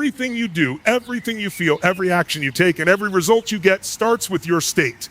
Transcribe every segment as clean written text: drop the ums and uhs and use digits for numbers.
Everything you do, everything you feel, every action you take, and every result you get starts with your state.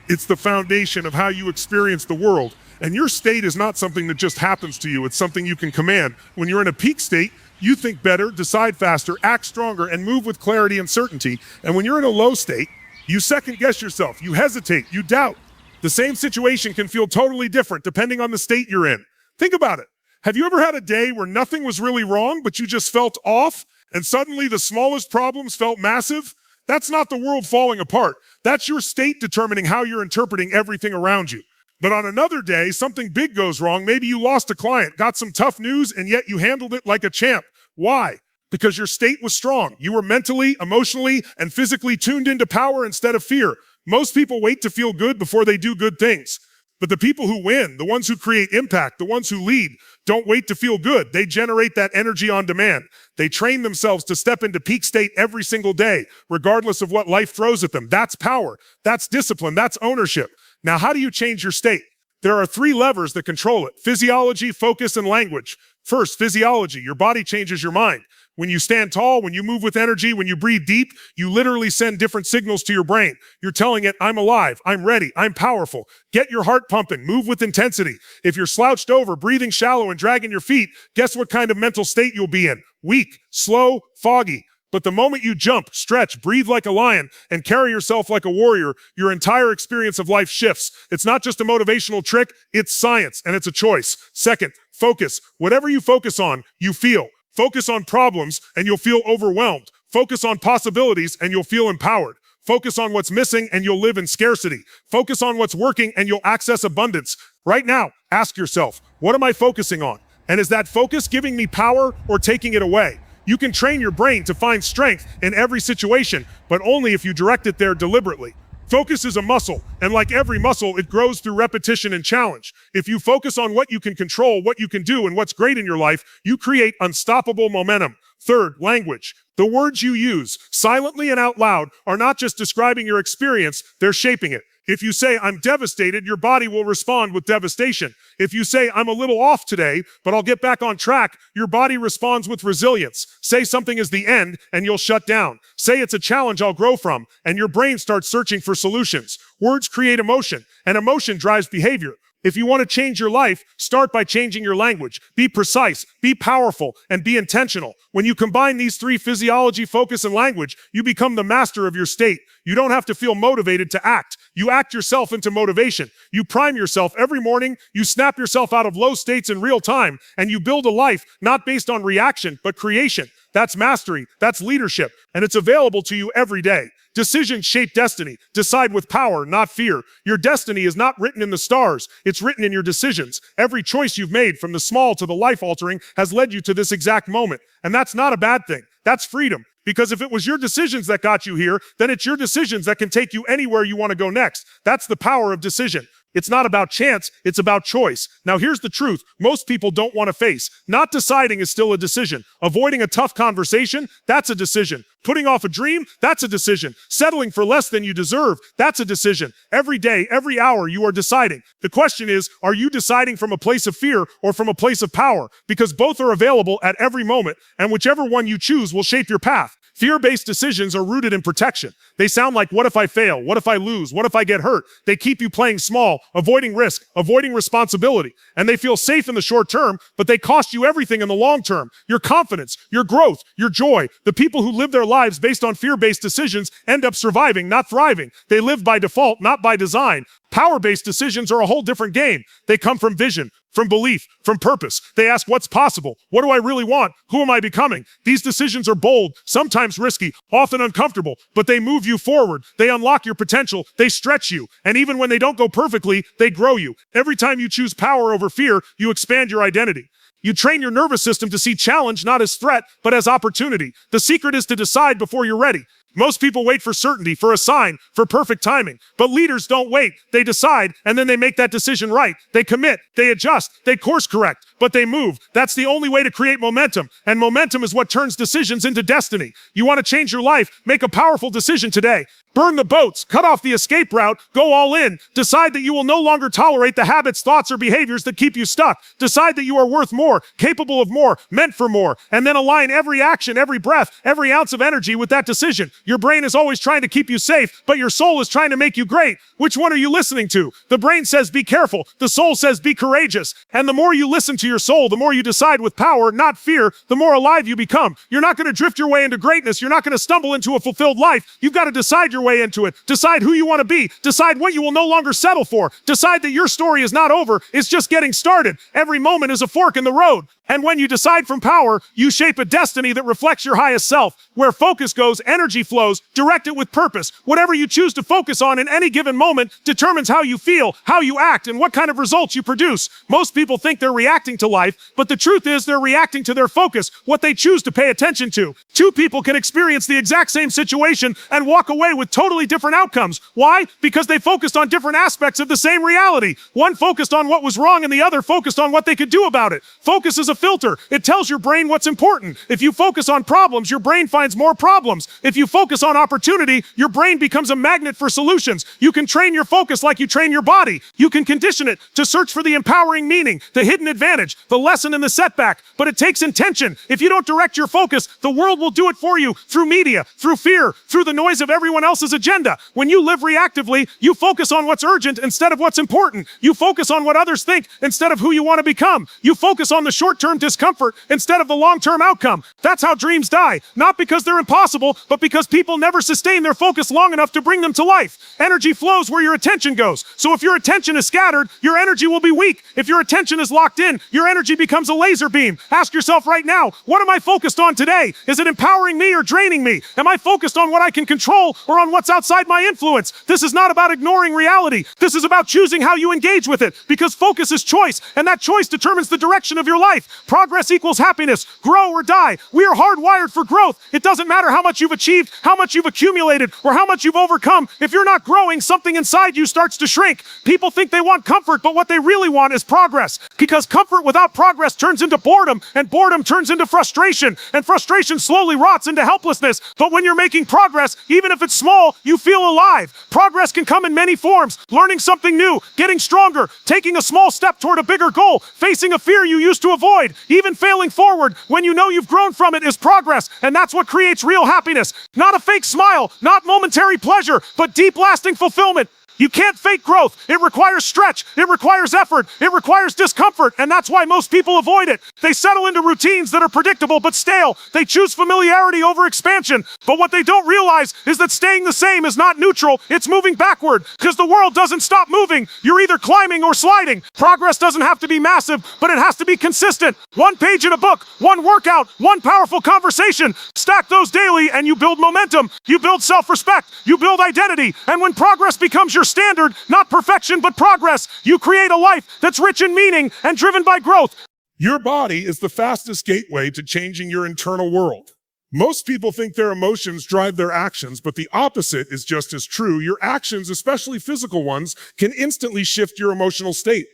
It's the foundation of how you experience the world. And your state is not something that just happens to you. It's something you can command. When you're in a peak state, you think better, decide faster, act stronger, and move with clarity and certainty. And when you're in a low state, you second guess yourself, you hesitate, you doubt. The same situation can feel totally different depending on the state you're in. Think about it. Have you ever had a day where nothing was really wrong, but you just felt off, and suddenly the smallest problems felt massive? That's not the world falling apart. That's your state determining how you're interpreting everything around you. But on another day, something big goes wrong. Maybe you lost a client, got some tough news, and yet you handled it like a champ. Why? Because your state was strong. You were mentally, emotionally, and physically tuned into power instead of fear. Most people wait to feel good before they do good things. But the people who win, the ones who create impact, the ones who lead, don't wait to feel good. They generate that energy on demand. They train themselves to step into peak state every single day, regardless of what life throws at them. That's power. That's discipline. That's ownership. Now, how do you change your state? There are 3 levers that control it: physiology, focus, and language. First, physiology. Your body changes your mind. When you stand tall, when you move with energy, when you breathe deep, you literally send different signals to your brain. You're telling it, I'm alive, I'm ready, I'm powerful. Get your heart pumping, move with intensity. If you're slouched over, breathing shallow, and dragging your feet, guess what kind of mental state you'll be in? Weak, slow, foggy. But the moment you jump, stretch, breathe like a lion, and carry yourself like a warrior, your entire experience of life shifts. It's not just a motivational trick, it's science, and it's a choice. Second, focus. Whatever you focus on, you feel. Focus on problems, and you'll feel overwhelmed. Focus on possibilities, and you'll feel empowered. Focus on what's missing, and you'll live in scarcity. Focus on what's working, and you'll access abundance. Right now, ask yourself, what am I focusing on? And is that focus giving me power or taking it away? You can train your brain to find strength in every situation, but only if you direct it there deliberately. Focus is a muscle, and like every muscle, it grows through repetition and challenge. If you focus on what you can control, what you can do, and what's great in your life, you create unstoppable momentum. Third, language. The words you use, silently and out loud, are not just describing your experience, they're shaping it. If you say, I'm devastated, your body will respond with devastation. If you say, I'm a little off today, but I'll get back on track, your body responds with resilience. Say something is the end, and you'll shut down. Say it's a challenge I'll grow from, and your brain starts searching for solutions. Words create emotion, and emotion drives behavior. If you want to change your life, start by changing your language. Be precise, be powerful, and be intentional. When you combine these 3, physiology, focus, and language, you become the master of your state. You don't have to feel motivated to act. You act yourself into motivation. You prime yourself every morning. You snap yourself out of low states in real time, and you build a life not based on reaction, but creation. That's mastery. That's leadership. And it's available to you every day. Decisions shape destiny. Decide with power, not fear. Your destiny is not written in the stars. It's written in your decisions. Every choice you've made, from the small to the life-altering, has led you to this exact moment. And that's not a bad thing. That's freedom. Because if it was your decisions that got you here, then it's your decisions that can take you anywhere you want to go next. That's the power of decision. It's not about chance, it's about choice. Now here's the truth most people don't want to face. Not deciding is still a decision. Avoiding a tough conversation, that's a decision. Putting off a dream, that's a decision. Settling for less than you deserve, that's a decision. Every day, every hour, you are deciding. The question is, are you deciding from a place of fear or from a place of power? Because both are available at every moment, and whichever one you choose will shape your path. Fear-based decisions are rooted in protection. They sound like, what if I fail? What if I lose? What if I get hurt? They keep you playing small, avoiding risk, avoiding responsibility. And they feel safe in the short term, but they cost you everything in the long term. Your confidence, your growth, your joy. The people who live their lives based on fear-based decisions end up surviving, not thriving. They live by default, not by design. Power-based decisions are a whole different game. They come from vision, from belief, from purpose. They ask, what's possible? What do I really want? Who am I becoming? These decisions are bold, sometimes risky, often uncomfortable, but they move you forward. They unlock your potential. They stretch you. And even when they don't go perfectly, they grow you. Every time you choose power over fear, you expand your identity. You train your nervous system to see challenge not as threat, but as opportunity. The secret is to decide before you're ready. Most people wait for certainty, for a sign, for perfect timing. But leaders don't wait. They decide, and then they make that decision right. They commit, they adjust, they course correct, but they move. That's the only way to create momentum. And momentum is what turns decisions into destiny. You want to change your life? Make a powerful decision today. Burn the boats, cut off the escape route, go all in. Decide that you will no longer tolerate the habits, thoughts, or behaviors that keep you stuck. Decide that you are worth more, capable of more, meant for more, and then align every action, every breath, every ounce of energy with that decision. Your brain is always trying to keep you safe, but your soul is trying to make you great. Which one are you listening to? The brain says be careful, the soul says be courageous. And the more you listen to your soul, the more you decide with power, not fear, the more alive you become. You're not going to drift your way into greatness. You're not going to stumble into a fulfilled life. You've got to decide your way into it. Decide who you want to be. Decide what you will no longer settle for. Decide that your story is not over. It's just getting started. Every moment is a fork in the road. And when you decide from power, you shape a destiny that reflects your highest self. Where focus goes, energy flows. Direct it with purpose. Whatever you choose to focus on in any given moment determines how you feel, how you act, and what kind of results you produce. Most people think they're reacting to life, but the truth is they're reacting to their focus, what they choose to pay attention to. Two people can experience the exact same situation and walk away with totally different outcomes. Why? Because they focused on different aspects of the same reality. One focused on what was wrong and the other focused on what they could do about it. Focus is a filter. It tells your brain what's important. If you focus on problems, your brain finds more problems. If you focus on opportunity, your brain becomes a magnet for solutions. You can train your focus like you train your body. You can condition it to search for the empowering meaning, the hidden advantage, the lesson in the setback. But it takes intention. If you don't direct your focus, the world will do it for you through media, through fear, through the noise of everyone else's agenda. When you live reactively, you focus on what's urgent instead of what's important. You focus on what others think instead of who you want to become. You focus on the short-term discomfort instead of the long-term outcome. That's how dreams die. Not because they're impossible, but because people never sustain their focus long enough to bring them to life. Energy flows where your attention goes. So if your attention is scattered, your energy will be weak. If your attention is locked in, your energy becomes a laser beam. Ask yourself right now, what am I focused on today? Is it empowering me or draining me? Am I focused on what I can control or on what's outside my influence? This is not about ignoring reality. This is about choosing how you engage with it, because focus is choice, and that choice determines the direction of your life. Progress equals happiness. Grow or die. We are hardwired for growth. It doesn't matter how much you've achieved, how much you've accumulated, or how much you've overcome. If you're not growing, something inside you starts to shrink. People think they want comfort, but what they really want is progress, because comfort without progress turns into boredom, and boredom turns into frustration, and frustration slowly rots into helplessness. But when you're making progress, even if it's small, you feel alive. Progress can come in many forms. Learning something new, getting stronger, taking a small step toward a bigger goal, facing a fear you used to avoid, even failing forward when you know you've grown from it is progress. And that's what creates real happiness. Not a fake smile, not momentary pleasure, but deep lasting fulfillment. You can't fake growth. It requires stretch. It requires effort. It requires discomfort. And that's why most people avoid it. They settle into routines that are predictable but stale. They choose familiarity over expansion. But what they don't realize is that staying the same is not neutral. It's moving backward, because the world doesn't stop moving. You're either climbing or sliding. Progress doesn't have to be massive, but it has to be consistent. One page in a book, one workout, one powerful conversation. Stack those daily and you build momentum. You build self-respect. You build identity. And when progress becomes your standard, not perfection, but progress, you create a life that's rich in meaning and driven by growth. Your body is the fastest gateway to changing your internal world. Most people think their emotions drive their actions, but the opposite is just as true. Your actions, especially physical ones, can instantly shift your emotional state.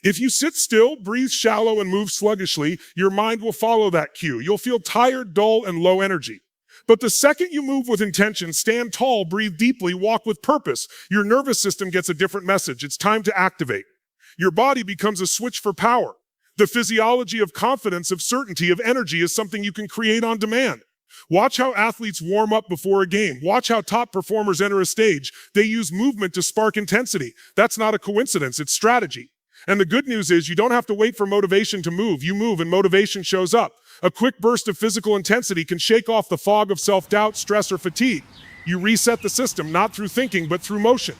If you sit still, breathe shallow, and move sluggishly, your mind will follow that cue. You'll feel tired, dull, and low energy. But the second you move with intention, stand tall, breathe deeply, walk with purpose, your nervous system gets a different message. It's time to activate. Your body becomes a switch for power. The physiology of confidence, of certainty, of energy is something you can create on demand. Watch how athletes warm up before a game. Watch how top performers enter a stage. They use movement to spark intensity. That's not a coincidence, it's strategy. And the good news is you don't have to wait for motivation to move. You move and motivation shows up. A quick burst of physical intensity can shake off the fog of self-doubt, stress, or fatigue. You reset the system, not through thinking, but through motion.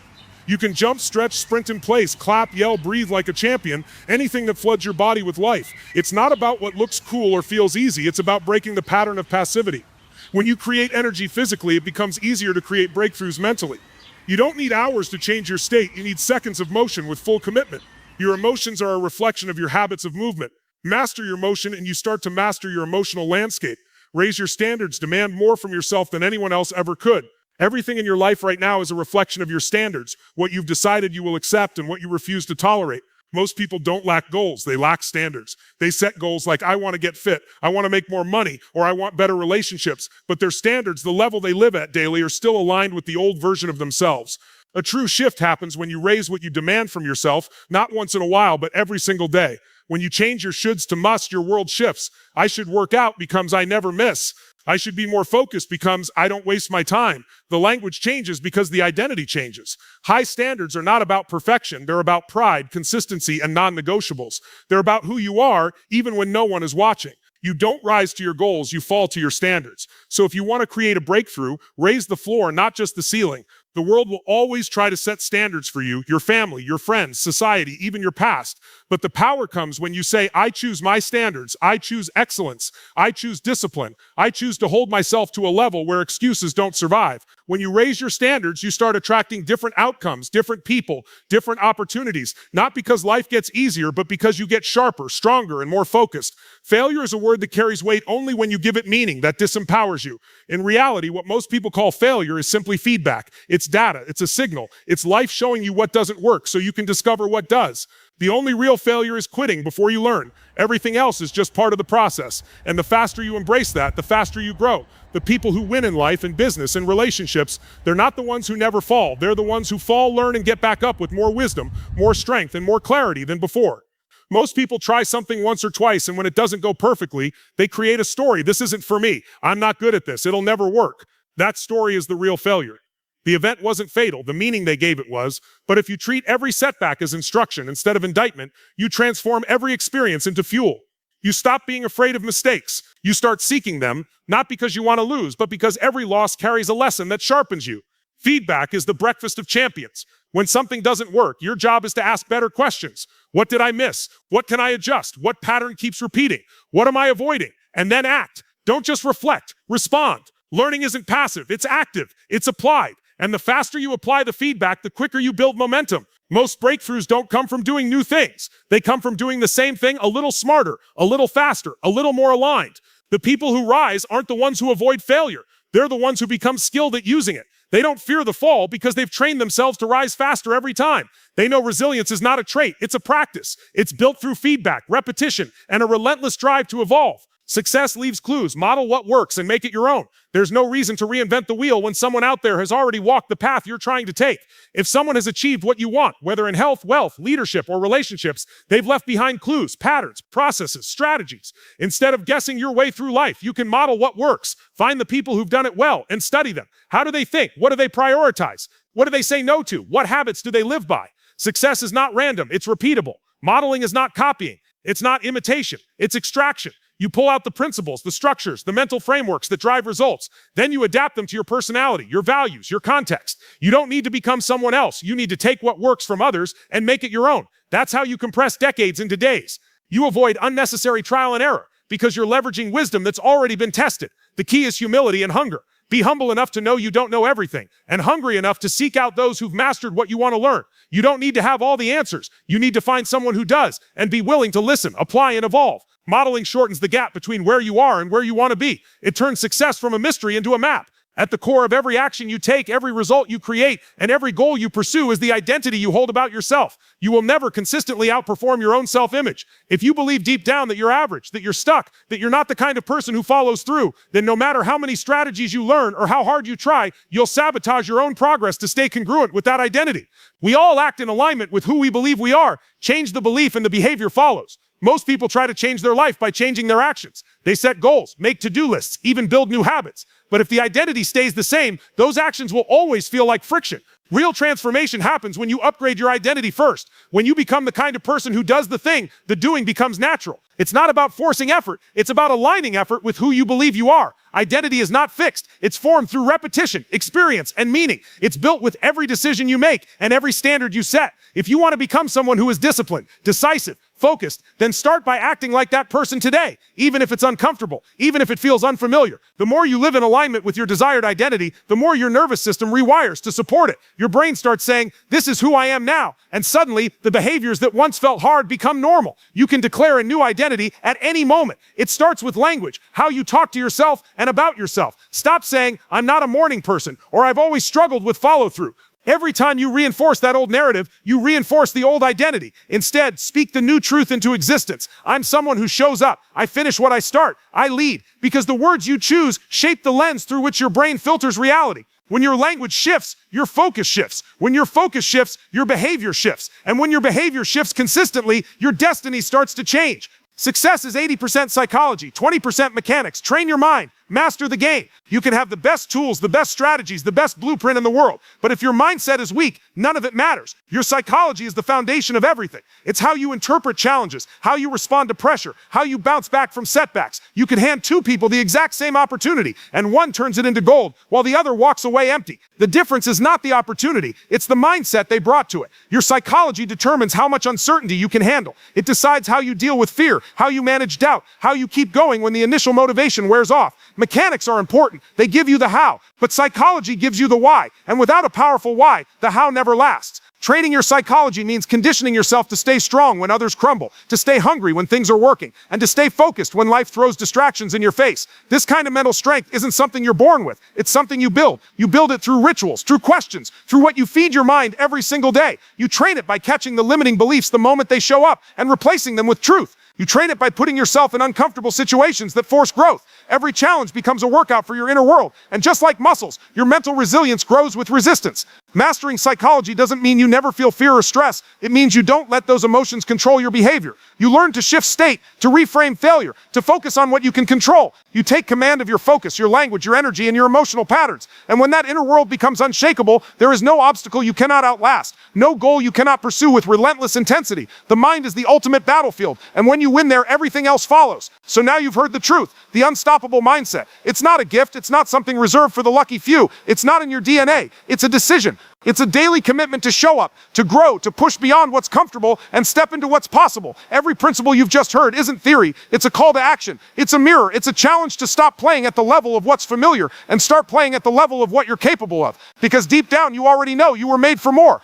You can jump, stretch, sprint in place, clap, yell, breathe like a champion, anything that floods your body with life. It's not about what looks cool or feels easy. It's about breaking the pattern of passivity. When you create energy physically, it becomes easier to create breakthroughs mentally. You don't need hours to change your state. You need seconds of motion with full commitment. Your emotions are a reflection of your habits of movement. Master your motion and you start to master your emotional landscape. Raise your standards, demand more from yourself than anyone else ever could. Everything in your life right now is a reflection of your standards, what you've decided you will accept and what you refuse to tolerate. Most people don't lack goals, they lack standards. They set goals like, I want to get fit, I want to make more money, or I want better relationships. But their standards, the level they live at daily, are still aligned with the old version of themselves. A true shift happens when you raise what you demand from yourself, not once in a while, but every single day. When you change your shoulds to must, your world shifts. I should work out becomes I never miss. I should be more focused becomes I don't waste my time. The language changes because the identity changes. High standards are not about perfection. They're about pride, consistency, and non-negotiables. They're about who you are, even when no one is watching. You don't rise to your goals, you fall to your standards. So if you want to create a breakthrough, raise the floor, not just the ceiling. The world will always try to set standards for you, your family, your friends, society, even your past. But the power comes when you say, I choose my standards, I choose excellence, I choose discipline, I choose to hold myself to a level where excuses don't survive. When you raise your standards, you start attracting different outcomes, different people, different opportunities, not because life gets easier, but because you get sharper, stronger, and more focused. Failure is a word that carries weight only when you give it meaning that disempowers you. In reality, what most people call failure is simply feedback. It's data, it's a signal, it's life showing you what doesn't work so you can discover what does. The only real failure is quitting before you learn. Everything else is just part of the process. And the faster you embrace that, the faster you grow. The people who win in life and business and relationships, they're not the ones who never fall. They're the ones who fall, learn, and get back up with more wisdom, more strength, and more clarity than before. Most people try something once or twice, and when it doesn't go perfectly, they create a story. This isn't for me. I'm not good at this. It'll never work. That story is the real failure. The event wasn't fatal, the meaning they gave it was, but if you treat every setback as instruction instead of indictment, you transform every experience into fuel. You stop being afraid of mistakes. You start seeking them, not because you want to lose, but because every loss carries a lesson that sharpens you. Feedback is the breakfast of champions. When something doesn't work, your job is to ask better questions. What did I miss? What can I adjust? What pattern keeps repeating? What am I avoiding? And then act. Don't just reflect, respond. Learning isn't passive, it's active, it's applied. And the faster you apply the feedback, the quicker you build momentum. Most breakthroughs don't come from doing new things. They come from doing the same thing a little smarter, a little faster, a little more aligned. The people who rise aren't the ones who avoid failure. They're the ones who become skilled at using it. They don't fear the fall because they've trained themselves to rise faster every time. They know resilience is not a trait, it's a practice. It's built through feedback, repetition, and a relentless drive to evolve. Success leaves clues. Model what works and make it your own. There's no reason to reinvent the wheel when someone out there has already walked the path you're trying to take. If someone has achieved what you want, whether in health, wealth, leadership, or relationships, they've left behind clues, patterns, processes, strategies. Instead of guessing your way through life, you can model what works. Find the people who've done it well and study them. How do they think? What do they prioritize? What do they say no to? What habits do they live by? Success is not random, it's repeatable. Modeling is not copying. It's not imitation, it's extraction. You pull out the principles, the structures, the mental frameworks that drive results. Then you adapt them to your personality, your values, your context. You don't need to become someone else. You need to take what works from others and make it your own. That's how you compress decades into days. You avoid unnecessary trial and error because you're leveraging wisdom that's already been tested. The key is humility and hunger. Be humble enough to know you don't know everything, and hungry enough to seek out those who've mastered what you want to learn. You don't need to have all the answers. You need to find someone who does, and be willing to listen, apply, and evolve. Modeling shortens the gap between where you are and where you want to be. It turns success from a mystery into a map. At the core of every action you take, every result you create, and every goal you pursue is the identity you hold about yourself. You will never consistently outperform your own self-image. If you believe deep down that you're average, that you're stuck, that you're not the kind of person who follows through, then no matter how many strategies you learn or how hard you try, you'll sabotage your own progress to stay congruent with that identity. We all act in alignment with who we believe we are. Change the belief and the behavior follows. Most people try to change their life by changing their actions. They set goals, make to-do lists, even build new habits. But if the identity stays the same, those actions will always feel like friction. Real transformation happens when you upgrade your identity first. When you become the kind of person who does the thing, the doing becomes natural. It's not about forcing effort. It's about aligning effort with who you believe you are. Identity is not fixed. It's formed through repetition, experience, and meaning. It's built with every decision you make and every standard you set. If you want to become someone who is disciplined, decisive, focused, then start by acting like that person today, even if it's uncomfortable, even if it feels unfamiliar. The more you live in alignment with your desired identity, the more your nervous system rewires to support it. Your brain starts saying, this is who I am now. And suddenly, the behaviors that once felt hard become normal. You can declare a new identity identity at any moment. It starts with language, how you talk to yourself and about yourself. Stop saying, I'm not a morning person, or I've always struggled with follow-through. Every time you reinforce that old narrative, you reinforce the old identity. Instead, speak the new truth into existence. I'm someone who shows up. I finish what I start. I lead. Because the words you choose shape the lens through which your brain filters reality. When your language shifts, your focus shifts. When your focus shifts, your behavior shifts. And when your behavior shifts consistently, your destiny starts to change. Success is 80% psychology, 20% mechanics. Train your mind. Master the game. You can have the best tools, the best strategies, the best blueprint in the world. But if your mindset is weak, none of it matters. Your psychology is the foundation of everything. It's how you interpret challenges, how you respond to pressure, how you bounce back from setbacks. You can hand two people the exact same opportunity, and one turns it into gold, while the other walks away empty. The difference is not the opportunity, it's the mindset they brought to it. Your psychology determines how much uncertainty you can handle. It decides how you deal with fear, how you manage doubt, how you keep going when the initial motivation wears off. Mechanics are important. They give you the how, but psychology gives you the why. And without a powerful why, the how never lasts. Training your psychology means conditioning yourself to stay strong when others crumble, to stay hungry when things are working, and to stay focused when life throws distractions in your face. This kind of mental strength isn't something you're born with. It's something you build. You build it through rituals, through questions, through what you feed your mind every single day. You train it by catching the limiting beliefs the moment they show up and replacing them with truth. You train it by putting yourself in uncomfortable situations that force growth. Every challenge becomes a workout for your inner world. And just like muscles, your mental resilience grows with resistance. Mastering psychology doesn't mean you never feel fear or stress. It means you don't let those emotions control your behavior. You learn to shift state, to reframe failure, to focus on what you can control. You take command of your focus, your language, your energy, and your emotional patterns. And when that inner world becomes unshakable, there is no obstacle you cannot outlast, no goal you cannot pursue with relentless intensity. The mind is the ultimate battlefield, and when you win there, everything else follows. So now you've heard the truth, the unstoppable mindset. It's not a gift, it's not something reserved for the lucky few. It's not in your DNA, it's a decision. It's a daily commitment to show up, to grow, to push beyond what's comfortable and step into what's possible. Every principle you've just heard isn't theory, it's a call to action. It's a mirror, it's a challenge to stop playing at the level of what's familiar and start playing at the level of what you're capable of. Because deep down you already know you were made for more.